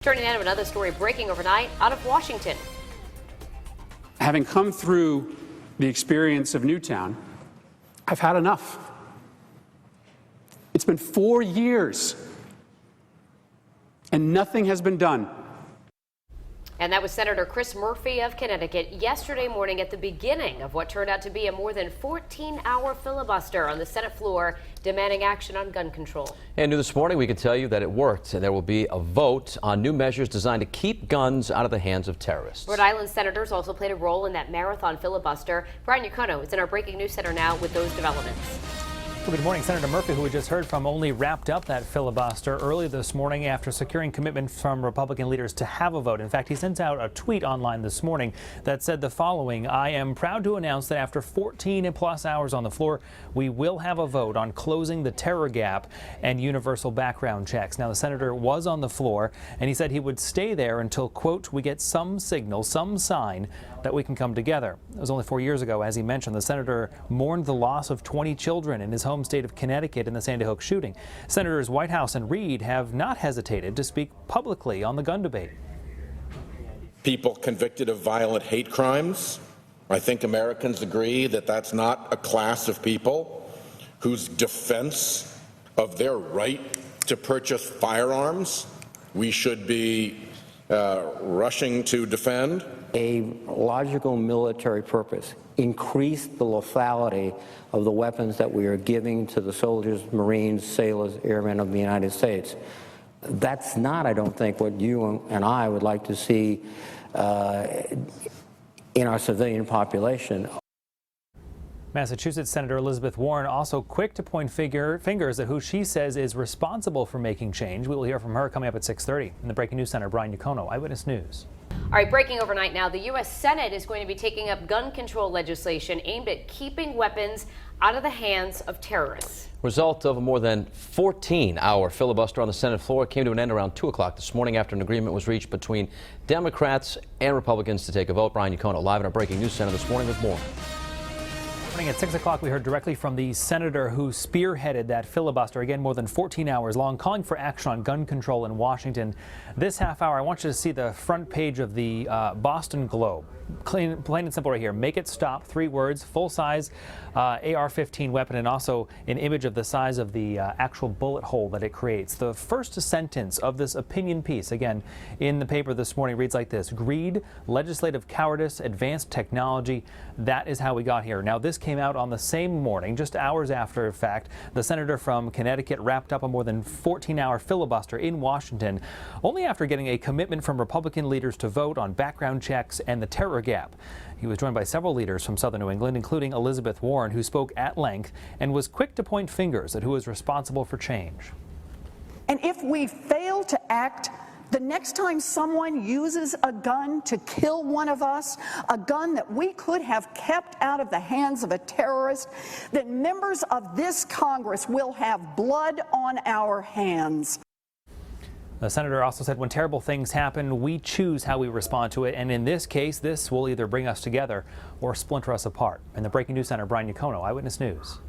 Turning now to another story breaking overnight out of Washington. Having come through the experience of Newtown, I've had enough. It's been 4 years, and nothing has been done. And that was Senator Chris Murphy of Connecticut yesterday morning at the beginning of what turned out to be a more than 14-hour filibuster on the Senate floor demanding action on gun control. And new this morning, we can tell you that it worked, and there will be a vote on new measures designed to keep guns out of the hands of terrorists. Rhode Island senators also played a role in that marathon filibuster. Brian Yacono is in our breaking news center now with those developments. Well, good morning. Senator Murphy, who we just heard from, only wrapped up that filibuster early this morning after securing commitment from Republican leaders to have a vote. In fact, he sent out a tweet online this morning that said the following: "I am proud to announce that after 14 plus hours on the floor, we will have a vote on closing the terror gap and universal background checks." Now, the senator was on the floor, and he said he would stay there until, quote, "we get some signal, some sign that we can come together." It was only 4 years ago, as he mentioned. The senator mourned the loss of 20 children in his home state of Connecticut in the Sandy Hook shooting. Senators Whitehouse and Reed have not hesitated to speak publicly on the gun debate. People convicted of violent hate crimes, I think Americans agree that that's not a class of people whose defense of their right to purchase firearms we should be rushing to defend. A logical military purpose, increase the lethality of the weapons that we are giving to the soldiers, Marines, sailors, airmen of the United States. That's not, I don't think, what you and I would like to see in our civilian population. Massachusetts Senator Elizabeth Warren also quick to point fingers at who she says is responsible for making change. We will hear from her coming up at 6:30. In the Breaking News Center, Brian Yacono, Eyewitness News. All right, breaking overnight now, the U.S. Senate is going to be taking up gun control legislation aimed at keeping weapons out of the hands of terrorists. Result of a more than 14-hour filibuster on the Senate floor came to an end around 2 o'clock this morning after an agreement was reached between Democrats and Republicans to take a vote. Brian Yacono live in our Breaking News Center this morning with more. At 6 o'clock, we heard directly from the senator who spearheaded that filibuster, again more than 14 hours long, calling for action on gun control in Washington. This half hour, I want you to see the front page of the Boston Globe. Plain and simple right here. Make it stop. 3 words. Full-size AR-15 weapon, and also an image of the size of the actual bullet hole that it creates. The first sentence of this opinion piece, again, in the paper this morning, reads like this: greed, legislative cowardice, advanced technology. That is how we got here. Now, this came out on the same morning, just hours after, in fact, the senator from Connecticut wrapped up a more than 14-hour filibuster in Washington, only after getting a commitment from Republican leaders to vote on background checks and the terror gap. He was joined by several leaders from southern New England, including Elizabeth Warren, who spoke at length and was quick to point fingers at who is responsible for change. And if we fail to act, the next time someone uses a gun to kill one of us, a gun that we could have kept out of the hands of a terrorist, then members of this Congress will have blood on our hands. The senator also said when terrible things happen, we choose how we respond to it. And in this case, this will either bring us together or splinter us apart. In the Breaking News Center, Brian Yacono, Eyewitness News.